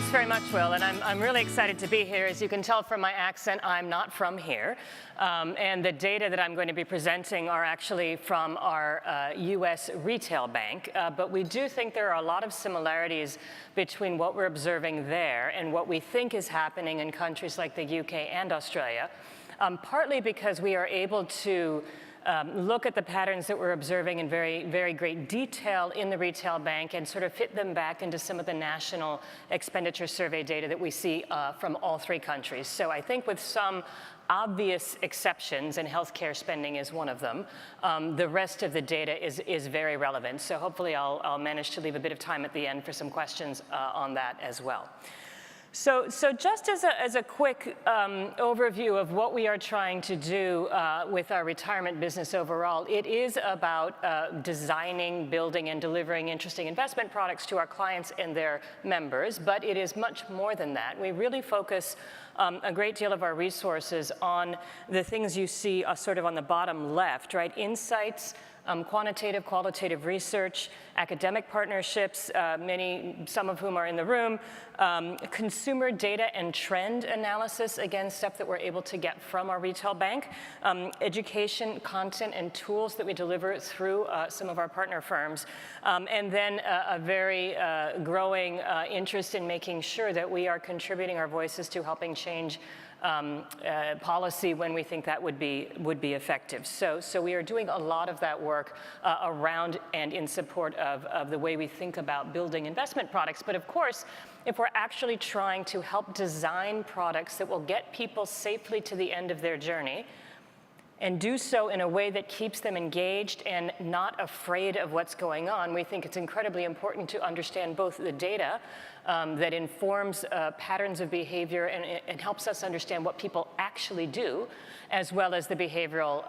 Thanks very much, Will, and I'm really excited to be here. As you can tell from my accent, I'm not from here, and the data that I'm going to be presenting are actually from our US retail bank, but we do think there are a lot of similarities between what we're observing there and what we think is happening in countries like the UK and Australia, partly because we are able to look at the patterns that we're observing in very, very great detail in the retail bank and sort of fit them back into some of the national expenditure survey data that we see from all three countries. So I think with some obvious exceptions, and healthcare spending is one of them, the rest of the data is very relevant. So hopefully I'll manage to leave a bit of time at the end for some questions on that as well. So just as a quick overview of what we are trying to do with our retirement business overall, it is about designing, building, and delivering interesting investment products to our clients and their members, but it is much more than that. We really focus a great deal of our resources on the things you see sort of on the bottom left, right? Insights, quantitative, qualitative research, academic partnerships, some of whom are in the room, consumer data and trend analysis, again, stuff that we're able to get from our retail bank, education, content, and tools that we deliver through some of our partner firms, and then a very growing interest in making sure that we are contributing our voices to helping change policy when we think that would be effective. So we are doing a lot of that work around and in support of the way we think about building investment products. But of course, if we're actually trying to help design products that will get people safely to the end of their journey, and do so in a way that keeps them engaged and not afraid of what's going on, we think it's incredibly important to understand both the data that informs patterns of behavior and helps us understand what people actually do, as well as the behavioral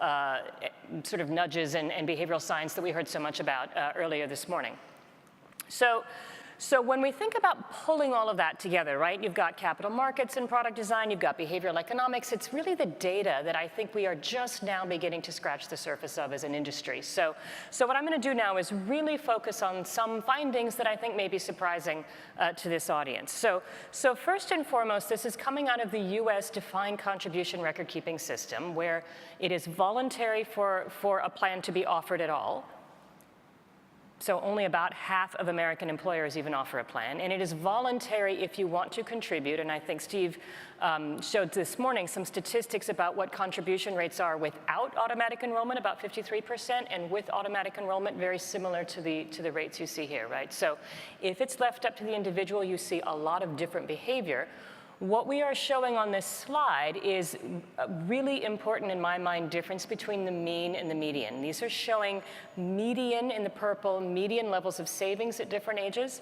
sort of nudges and behavioral science that we heard so much about earlier this morning. So when we think about pulling all of that together, right, you've got capital markets and product design, you've got behavioral economics, it's really the data that I think we are just now beginning to scratch the surface of as an industry. So what I'm going to do now is really focus on some findings that I think may be surprising to this audience. So first and foremost, this is coming out of the US defined contribution record keeping system, where it is voluntary for a plan to be offered at all. So only about half of American employers even offer a plan. And it is voluntary if you want to contribute. And I think Steve showed this morning some statistics about what contribution rates are without automatic enrollment, about 53%, and with automatic enrollment, very similar to the rates you see here, right? So if it's left up to the individual, you see a lot of different behavior. What we are showing on this slide is a really important, in my mind, difference between the mean and the median. These are showing median in the purple, median levels of savings at different ages,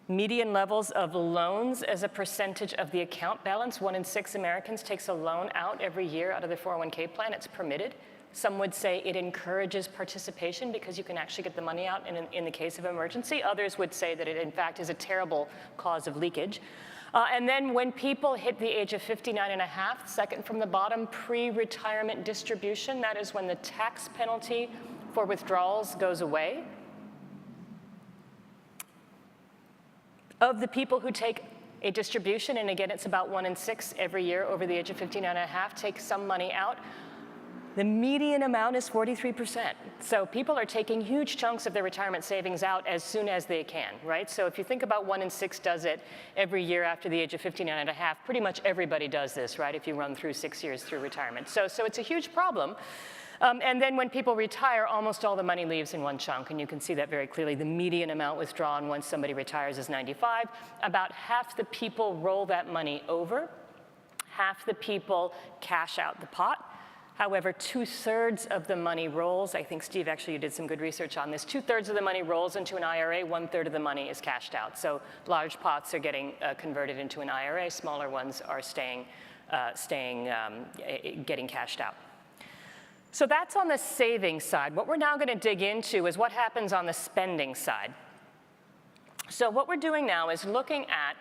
median levels of loans as a percentage of the account balance. 1 in 6 Americans takes a loan out every year out of their 401k plan. It's permitted. Some would say it encourages participation because you can actually get the money out in the case of emergency. Others would say that it, in fact, is a terrible cause of leakage. And then when people hit the age of 59 and a half, second from the bottom, pre-retirement distribution, that is when the tax penalty for withdrawals goes away. Of the people who take a distribution, and again, it's about 1 in 6 every year over the age of 59 and a half, take some money out, the median amount is 43%. So people are taking huge chunks of their retirement savings out as soon as they can, right? So if you think about 1 in 6 does it every year after the age of 59 and a half, pretty much everybody does this, right, if you run through 6 years through retirement. So it's a huge problem. And then when people retire, almost all the money leaves in one chunk, and you can see that very clearly. The median amount withdrawn once somebody retires is 95. About half the people roll that money over. Half the people cash out the pot. However, 2/3 of the money rolls. I think, Steve, actually, you did some good research on this. 2/3 of the money rolls into an IRA, 1/3 of the money is cashed out. So large pots are getting converted into an IRA, smaller ones are getting cashed out. So that's on the savings side. What we're now going to dig into is what happens on the spending side. So what we're doing now is looking at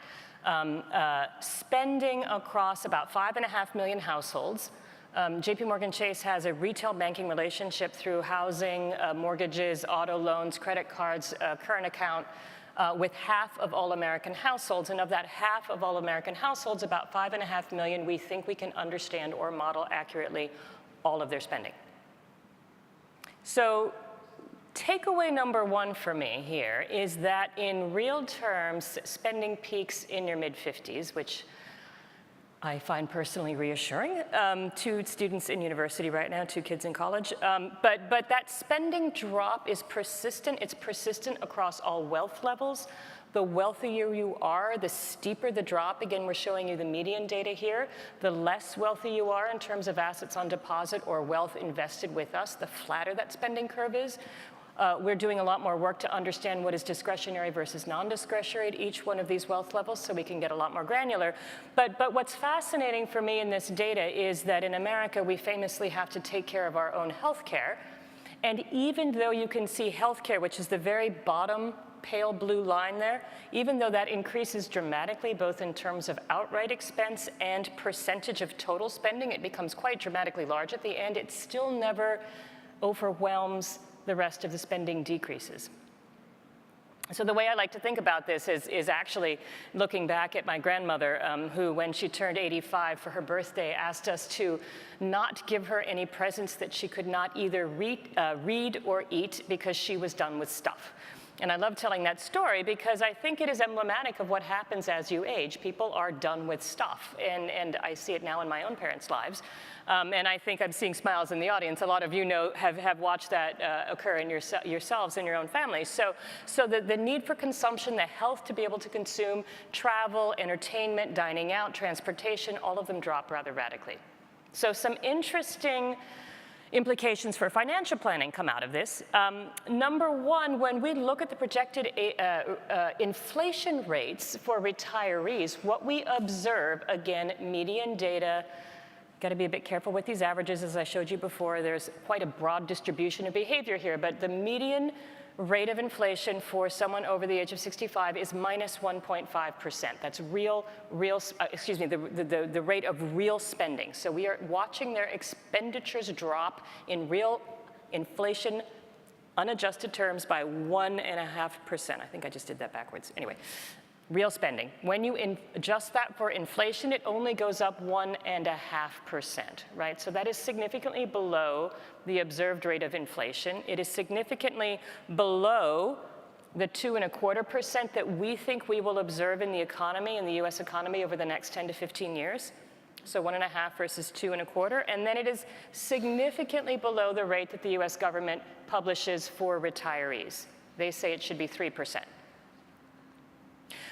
spending across about 5.5 million households. JP Morgan Chase has a retail banking relationship through housing, mortgages, auto loans, credit cards, current account, with half of all American households. And of that half of all American households, about 5.5 million, we think we can understand or model accurately all of their spending. So takeaway number one for me here is that in real terms, spending peaks in your mid-50s, which I find personally reassuring. 2 students in university right now, 2 kids in college. But that spending drop is persistent. It's persistent across all wealth levels. The wealthier you are, the steeper the drop. Again, we're showing you the median data here. The less wealthy you are in terms of assets on deposit or wealth invested with us, the flatter that spending curve is. We're doing a lot more work to understand what is discretionary versus non-discretionary at each one of these wealth levels, so we can get a lot more granular. But what's fascinating for me in this data is that in America, we famously have to take care of our own health care. And even though you can see health care, which is the very bottom pale blue line there, even though that increases dramatically, both in terms of outright expense and percentage of total spending, it becomes quite dramatically large at the end, it still never overwhelms the rest of the spending decreases. So the way I like to think about this is actually looking back at my grandmother, who, when she turned 85 for her birthday, asked us to not give her any presents that she could not either read or eat because she was done with stuff. And I love telling that story because I think it is emblematic of what happens as you age. People are done with stuff, and I see it now in my own parents' lives. And I think I'm seeing smiles in the audience. A lot of you have watched that occur in yourselves in your own families. So the need for consumption, the health to be able to consume, travel, entertainment, dining out, transportation, all of them drop rather radically. So some interesting implications for financial planning come out of this. Number one, when we look at the projected inflation rates for retirees, what we observe, again, median data, got to be a bit careful with these averages, as I showed you before. There's quite a broad distribution of behavior here, but the median rate of inflation for someone over the age of 65 is minus 1.5%. That's the rate of real spending. So we are watching their expenditures drop in real inflation, unadjusted terms by 1.5%. I think I just did that backwards. Anyway, real spending. When you adjust that for inflation, it only goes up 1.5%, right? So that is significantly below the observed rate of inflation. It is significantly below the 2.25% that we think we will observe in the economy, in the US economy, over the next 10 to 15 years. So 1.5 versus 2.25. And then it is significantly below the rate that the US government publishes for retirees. They say it should be 3%.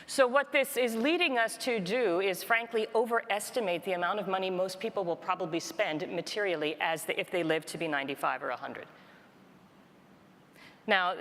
So what this is leading us to do is, frankly, overestimate the amount of money most people will probably spend materially if they live to be 95 or 100. Now,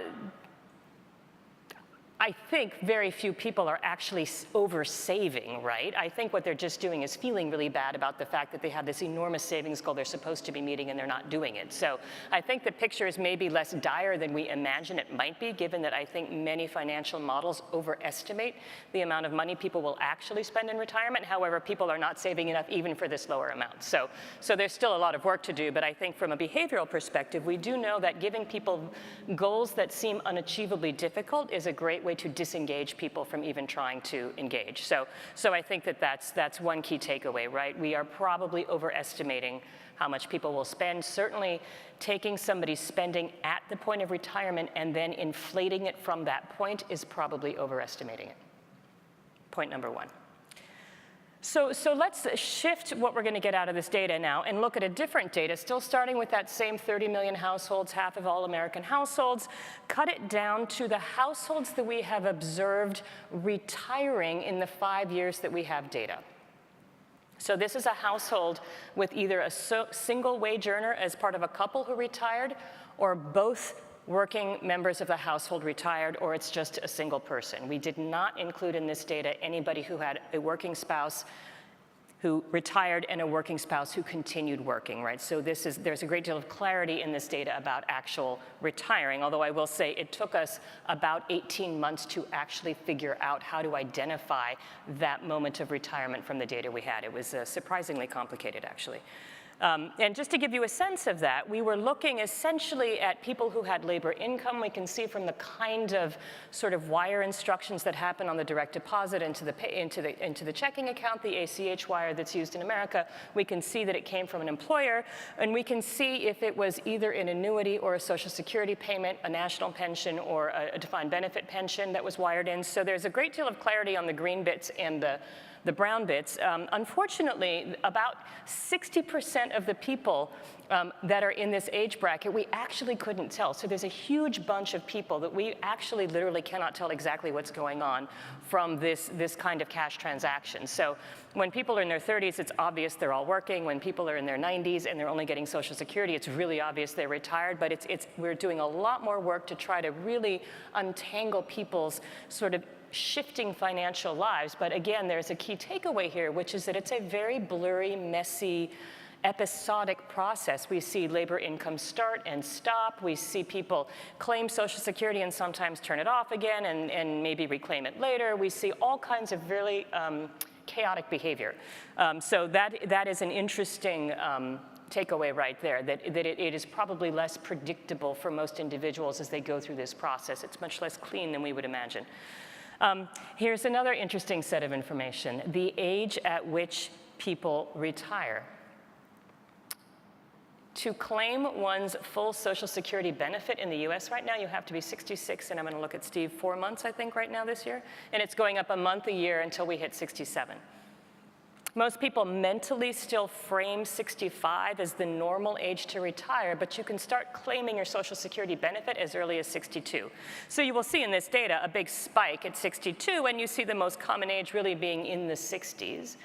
I think very few people are actually over-saving, right? I think what they're just doing is feeling really bad about the fact that they have this enormous savings goal they're supposed to be meeting and they're not doing it. So I think the picture is maybe less dire than we imagine it might be, given that I think many financial models overestimate the amount of money people will actually spend in retirement. However, people are not saving enough even for this lower amount. So there's still a lot of work to do, but I think from a behavioral perspective, we do know that giving people goals that seem unachievably difficult is a great way to disengage people from even trying to engage. So I think that's one key takeaway, right? We are probably overestimating how much people will spend. Certainly taking somebody's spending at the point of retirement and then inflating it from that point is probably overestimating it. Point number one. So let's shift what we're going to get out of this data now and look at a different data, still starting with that same 30 million households, half of all American households, cut it down to the households that we have observed retiring in the 5 years that we have data. So this is a household with either a single wage earner as part of a couple who retired, or both working members of the household retired, or it's just a single person. We did not include in this data anybody who had a working spouse who retired and a working spouse who continued working, right? So there's a great deal of clarity in this data about actual retiring, although I will say it took us about 18 months to actually figure out how to identify that moment of retirement from the data we had. It was surprisingly complicated, actually. And just to give you a sense of that, we were looking essentially at people who had labor income. We can see from the kind of sort of wire instructions that happen on the direct deposit into the checking account, the ACH wire that's used in America. We can see that it came from an employer, and we can see if it was either an annuity or a Social Security payment, a national pension, or a defined benefit pension that was wired in. So there's a great deal of clarity on the green bits and the brown bits. Unfortunately, about 60% of the people that are in this age bracket, we actually couldn't tell. So there's a huge bunch of people that we actually literally cannot tell exactly what's going on from this kind of cash transaction. So when people are in their 30s, it's obvious they're all working. When people are in their 90s and they're only getting Social Security, it's really obvious they're retired. But we're doing a lot more work to try to really untangle people's sort of shifting financial lives. But again, there's a key takeaway here, which is that it's a very blurry, messy, episodic process. We see labor income start and stop. We see people claim Social Security and sometimes turn it off again and maybe reclaim it later. We see all kinds of really chaotic behavior. So that is an interesting takeaway right there, that it is probably less predictable for most individuals as they go through this process. It's much less clean than we would imagine. Here's another interesting set of information, the age at which people retire. To claim one's full Social Security benefit in the US right now, you have to be 66, and I'm going to look at Steve, 4 months, I think, right now this year. And it's going up a month a year until we hit 67. Most people mentally still frame 65 as the normal age to retire, but you can start claiming your Social Security benefit as early as 62. So you will see in this data a big spike at 62, and you see the most common age really being in the 60s.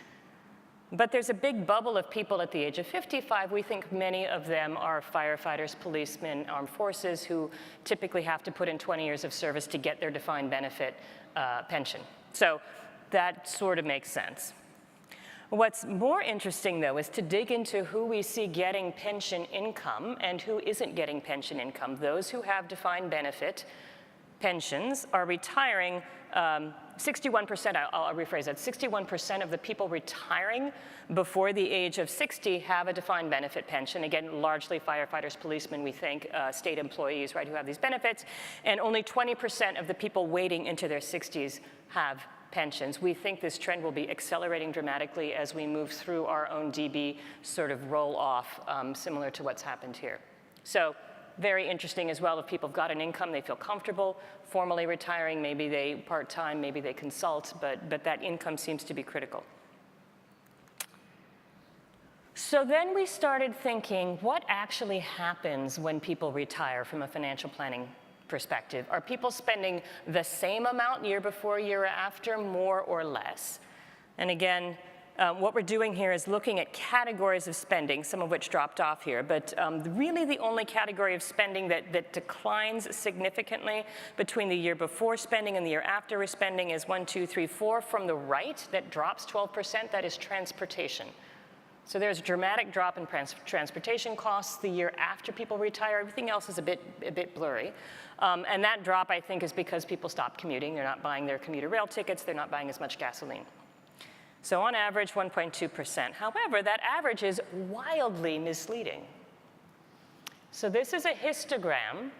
But there's a big bubble of people at the age of 55. We think many of them are firefighters, policemen, armed forces, who typically have to put in 20 years of service to get their defined benefit pension. So that sort of makes sense. What's more interesting, though, is to dig into who we see getting pension income and who isn't getting pension income. Those who have defined benefit pensions are retiring 61%, I'll rephrase that, 61% of the people retiring before the age of 60 have a defined benefit pension. Again, largely firefighters, policemen, we think, state employees, right, who have these benefits. And only 20% of the people waiting into their 60s have pensions. We think this trend will be accelerating dramatically as we move through our own DB sort of roll off, similar to what's happened here. So very interesting as well, if people have got an income, they feel comfortable formally retiring, maybe they part-time, maybe they consult, but that income seems to be critical. So then we started thinking, what actually happens when people retire from a financial planning perspective? Are people spending the same amount year before, year after, more or less? And again, what we're doing here is looking at categories of spending, some of which dropped off here, but really the only category of spending that declines significantly between the year before spending and the year after spending is 1, 2, 3, 4. From the right, that drops 12%, that is transportation. So there's a dramatic drop in transportation costs the year after people retire. Everything else is a bit blurry. And that drop, I think, is because people stop commuting. They're not buying their commuter rail tickets. They're not buying as much gasoline. So on average, 1.2%. However, that average is wildly misleading. So this is a histogram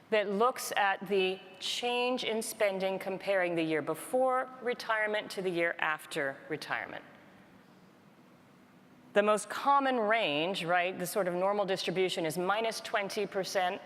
that looks at the change in spending comparing the year before retirement to the year after retirement. The most common range, right, the sort of normal distribution is minus 30%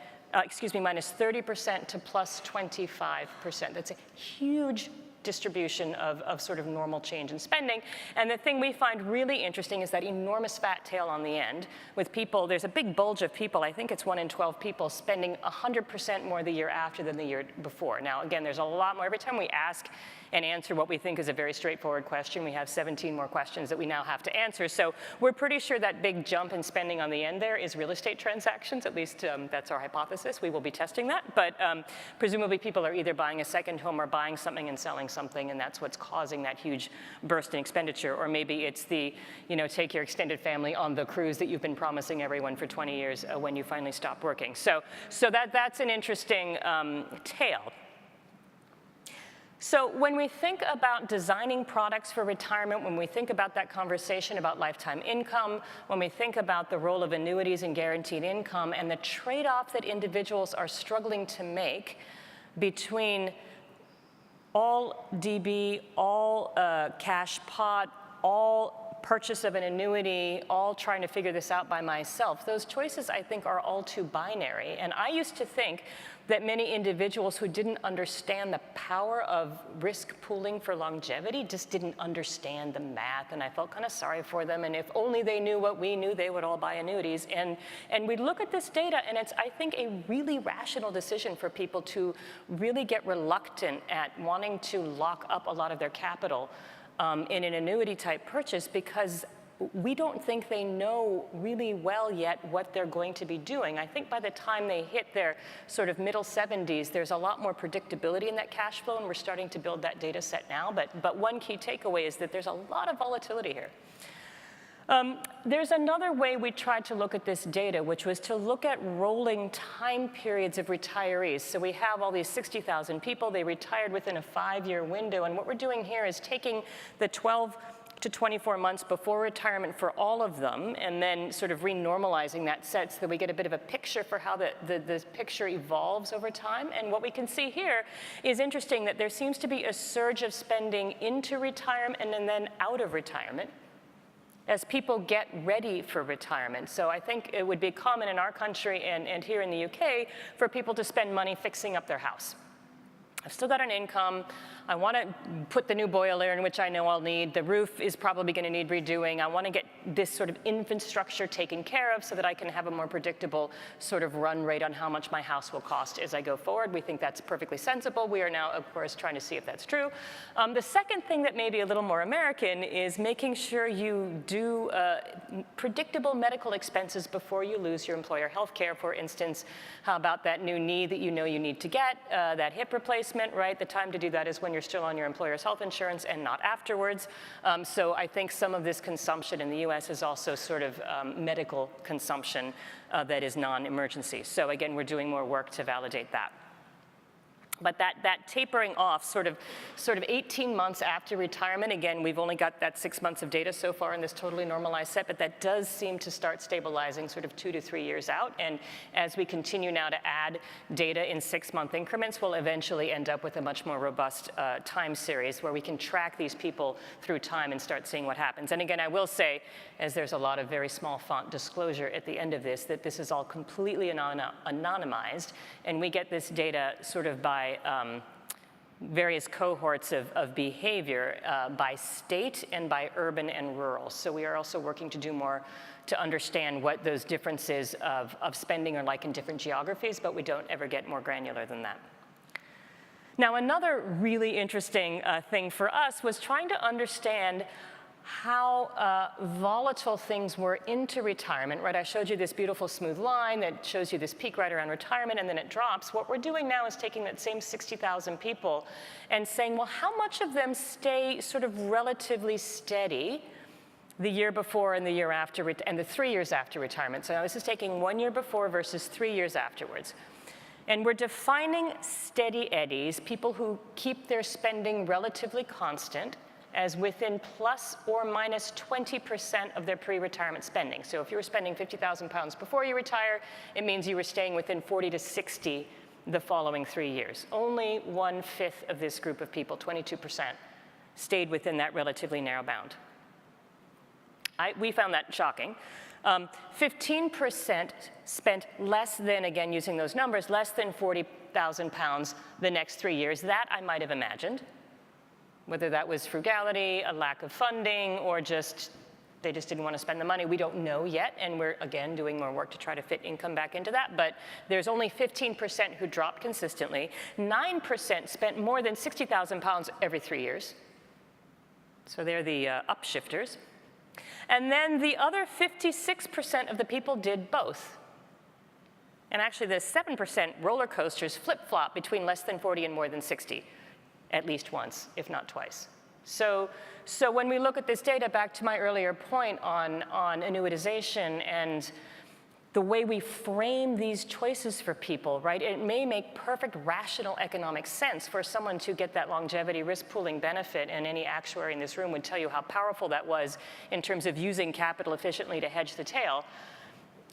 to plus 25%. That's a huge distribution of sort of normal change in spending. And the thing we find really interesting is that enormous fat tail on the end with people. There's a big bulge of people, I think it's 1 in 12 people, spending 100% more the year after than the year before. Now, again, there's a lot more. Every time we ask and answer what we think is a very straightforward question, we have 17 more questions that we now have to answer. So we're pretty sure that big jump in spending on the end there is real estate transactions. At least that's our hypothesis. We will be testing that. But presumably people are either buying a second home or buying something and selling something, and that's what's causing that huge burst in expenditure. Or maybe it's the, take your extended family on the cruise that you've been promising everyone for 20 years when you finally stop working. So that's an interesting tale. So when we think about designing products for retirement, when we think about that conversation about lifetime income, when we think about the role of annuities and guaranteed income and the trade-off that individuals are struggling to make between all DB, all cash pot, all purchase of an annuity, all trying to figure this out by myself, those choices I think are all too binary. And I used to think that many individuals who didn't understand the power of risk pooling for longevity just didn't understand the math, and I felt kind of sorry for them, and if only they knew what we knew, they would all buy annuities. And we look at this data, and it's, I think, a really rational decision for people to really get reluctant at wanting to lock up a lot of their capital in an annuity type purchase, because we don't think they know really well yet what they're going to be doing. I think by the time they hit their sort of middle 70s, there's a lot more predictability in that cash flow, and we're starting to build that data set now. But one key takeaway is that there's a lot of volatility here. There's another way we tried to look at this data, which was to look at rolling time periods of retirees. So we have all these 60,000 people. They retired within a 5-year window. And what we're doing here is taking the 12 to 24 months before retirement for all of them, and then sort of renormalizing that set so that we get a bit of a picture for how the picture evolves over time. And what we can see here is interesting, that there seems to be a surge of spending into retirement and then out of retirement as people get ready for retirement. So I think it would be common in our country and here in the UK for people to spend money fixing up their house. I've still got an income. I want to put the new boiler in, which I know I'll need. The roof is probably going to need redoing. I want to get this sort of infrastructure taken care of so that I can have a more predictable sort of run rate on how much my house will cost as I go forward. We think that's perfectly sensible. We are now, of course, trying to see if that's true. The second thing that may be a little more American is making sure you do predictable medical expenses before you lose your employer health care. For instance, how about that new knee that you know you need to get, that hip replacement, right? The time to do that is when you're still on your employer's health insurance and not afterwards. So I think some of this consumption in the US is also sort of medical consumption that is non-emergency. So again, we're doing more work to validate that. But that tapering off sort of 18 months after retirement, again, we've only got that 6 months of data so far in this totally normalized set, but that does seem to start stabilizing sort of 2 to 3 years out. And as we continue now to add data in 6-month increments, we'll eventually end up with a much more robust time series where we can track these people through time and start seeing what happens. And again, I will say, as there's a lot of very small font disclosure at the end of this, that this is all completely anonymized, and we get this data sort of by various cohorts of behavior by state and by urban and rural. So we are also working to do more to understand what those differences of spending are like in different geographies, but we don't ever get more granular than that. Now, another really interesting thing for us was trying to understand how volatile things were into retirement, right? I showed you this beautiful smooth line that shows you this peak right around retirement, and then it drops. What we're doing now is taking that same 60,000 people and saying, well, how much of them stay sort of relatively steady the year before and the year after, and the 3 years after retirement? So now this is taking 1 year before versus 3 years afterwards. And we're defining steady eddies, people who keep their spending relatively constant, as within plus or minus 20% of their pre-retirement spending. So if you were spending £50,000 before you retire, it means you were staying within 40 to 60 the following 3 years. Only 1/5 of this group of people, 22%, stayed within that relatively narrow bound. We found that shocking. 15% spent less than, again, using those numbers, less than £40,000 the next 3 years. That I might have imagined. Whether that was frugality, a lack of funding, or just they just didn't want to spend the money, we don't know yet, and we're, again, doing more work to try to fit income back into that. But there's only 15% who dropped consistently. 9% spent more than £60,000 every 3 years. So they're the upshifters. And then the other 56% of the people did both. And actually, the 7% roller coasters flip-flop between less than 40 and more than 60. At least once, if not twice. So when we look at this data, back to my earlier point on annuitization and the way we frame these choices for people, right? It may make perfect rational economic sense for someone to get that longevity risk pooling benefit, and any actuary in this room would tell you how powerful that was in terms of using capital efficiently to hedge the tail.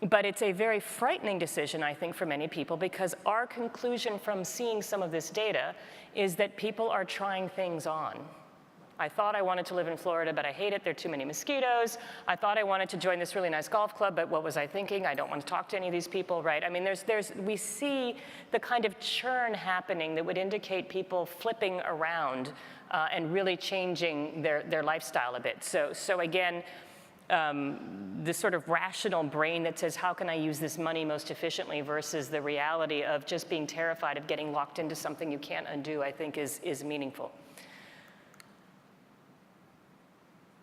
But it's a very frightening decision, I think, for many people, because our conclusion from seeing some of this data is that people are trying things on. I thought I wanted to live in Florida, but I hate it. There are too many mosquitoes. I thought I wanted to join this really nice golf club, but what was I thinking? I don't want to talk to any of these people, right? I mean, we see the kind of churn happening that would indicate people flipping around and really changing their lifestyle a bit. So again, this sort of rational brain that says, how can I use this money most efficiently, versus the reality of just being terrified of getting locked into something you can't undo, I think is meaningful.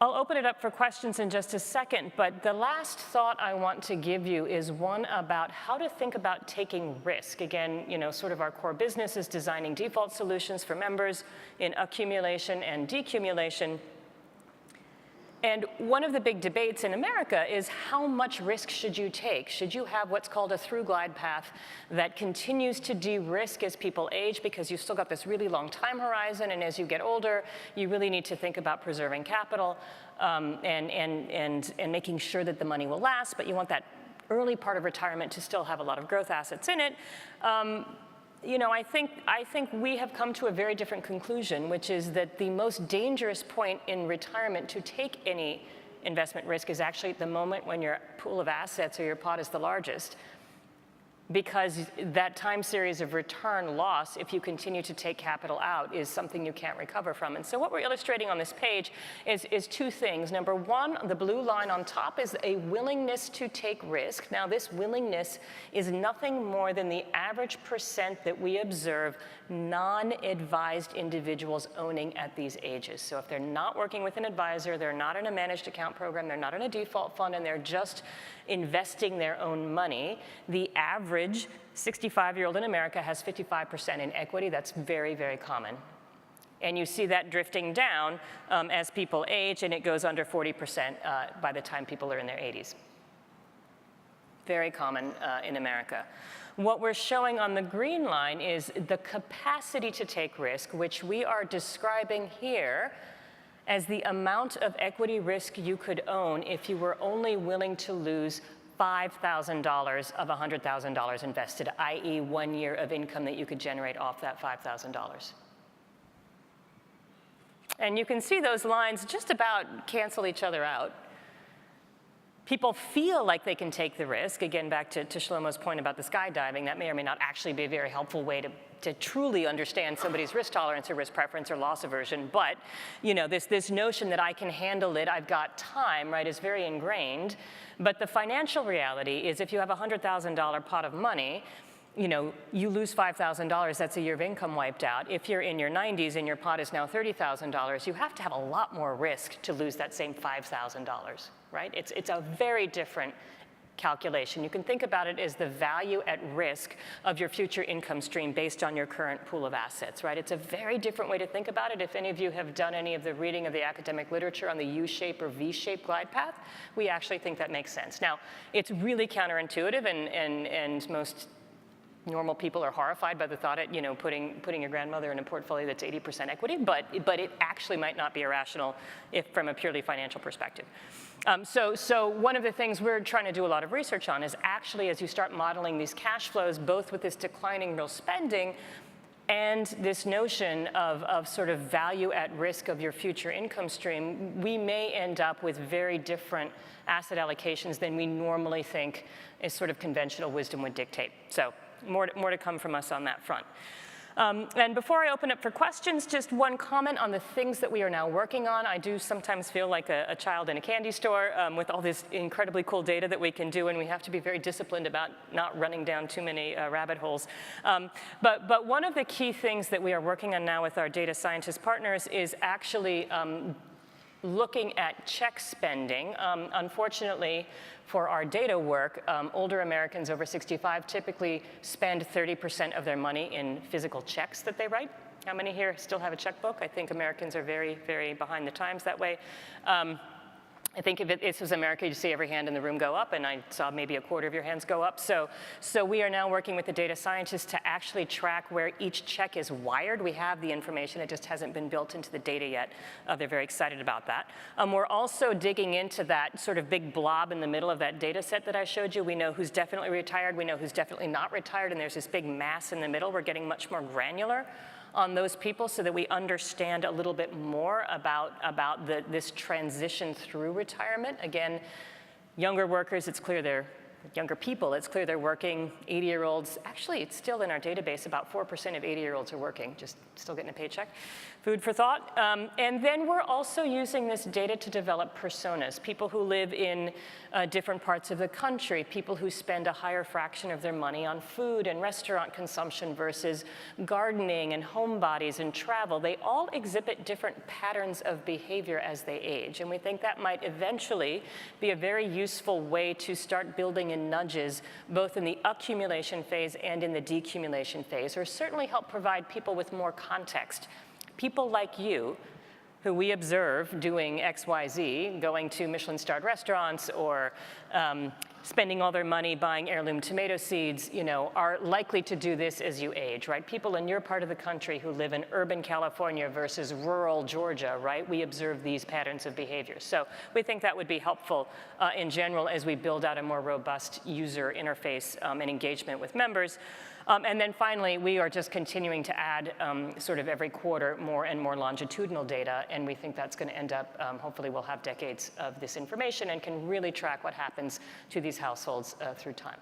I'll open it up for questions in just a second, but the last thought I want to give you is one about how to think about taking risk. Again, sort of our core business is designing default solutions for members in accumulation and decumulation. And one of the big debates in America is, how much risk should you take? Should you have what's called a through glide path that continues to de-risk as people age, because you've still got this really long time horizon, and as you get older, you really need to think about preserving capital and making sure that the money will last, but you want that early part of retirement to still have a lot of growth assets in it. I think we have come to a very different conclusion, which is that the most dangerous point in retirement to take any investment risk is actually at the moment when your pool of assets or your pot is the largest, because that time series of return loss, if you continue to take capital out, is something you can't recover from. And so what we're illustrating on this page is two things. Number one, the blue line on top is a willingness to take risk. Now, this willingness is nothing more than the average percent that we observe non-advised individuals owning at these ages. So if they're not working with an advisor, they're not in a managed account program, they're not in a default fund, and they're just investing their own money, the average 65-year-old in America has 55% in equity. That's very, very common. And you see that drifting down as people age, and it goes under 40% by the time people are in their 80s. Very common in America. What we're showing on the green line is the capacity to take risk, which we are describing here as the amount of equity risk you could own if you were only willing to lose $5,000 of $100,000 invested, i.e. 1 year of income that you could generate off that $5,000. And you can see those lines just about cancel each other out. People feel like they can take the risk. Again, back to Shlomo's point about the skydiving, that may or may not actually be a very helpful way to truly understand somebody's risk tolerance or risk preference or loss aversion. But this notion that I can handle it, I've got time, right, is very ingrained. But the financial reality is, if you have a $100,000 pot of money, you lose $5,000, that's a year of income wiped out. If you're in your 90s and your pot is now $30,000, you have to have a lot more risk to lose that same $5,000, right? It's a very different calculation. You can think about it as the value at risk of your future income stream based on your current pool of assets, right? It's a very different way to think about it. If any of you have done any of the reading of the academic literature on the U-shape or V-shape glide path, we actually think that makes sense. Now, it's really counterintuitive, and most normal people are horrified by the thought of putting your grandmother in a portfolio that's 80% equity, but it actually might not be irrational if from a purely financial perspective. So one of the things we're trying to do a lot of research on is actually, as you start modeling these cash flows, both with this declining real spending and this notion of sort of value at risk of your future income stream, we may end up with very different asset allocations than we normally think is sort of conventional wisdom would dictate. So more to come from us on that front. And before I open up for questions, just one comment on the things that we are now working on. I do sometimes feel like a child in a candy store with all this incredibly cool data that we can do, and we have to be very disciplined about not running down too many rabbit holes. But one of the key things that we are working on now with our data scientist partners is actually looking at check spending. Unfortunately, for our data work, older Americans over 65 typically spend 30% of their money in physical checks that they write. How many here still have a checkbook? I think Americans are very, very behind the times that way. I think if this was America, you'd see every hand in the room go up, and I saw maybe a quarter of your hands go up. So we are now working with the data scientists to actually track where each check is wired. We have the information, it just hasn't been built into the data yet. They're very excited about that. We're also digging into that sort of big blob in the middle of that data set that I showed you. We know who's definitely retired, we know who's definitely not retired, and there's this big mass in the middle. We're getting much more granular on those people so that we understand a little bit more about this transition through retirement. Again, younger workers, it's clear they're younger people, it's clear they're working. 80-year-olds, actually, it's still in our database, about 4% of 80-year-olds are working, just still getting a paycheck. Food for thought. And then we're also using this data to develop personas, people who live in different parts of the country, people who spend a higher fraction of their money on food and restaurant consumption versus gardening and homebodies and travel. They all exhibit different patterns of behavior as they age. And we think that might eventually be a very useful way to start building in nudges, both in the accumulation phase and in the decumulation phase, or certainly help provide people with more context. People like you, who we observe doing X, Y, Z, going to Michelin-starred restaurants or spending all their money buying heirloom tomato seeds, are likely to do this as you age, right? People in your part of the country who live in urban California versus rural Georgia, right? We observe these patterns of behavior. So we think that would be helpful in general as we build out a more robust user interface and engagement with members. And then finally, we are just continuing to add sort of every quarter more and more longitudinal data, and we think that's going to end up, hopefully we'll have decades of this information and can really track what happens to these households through time.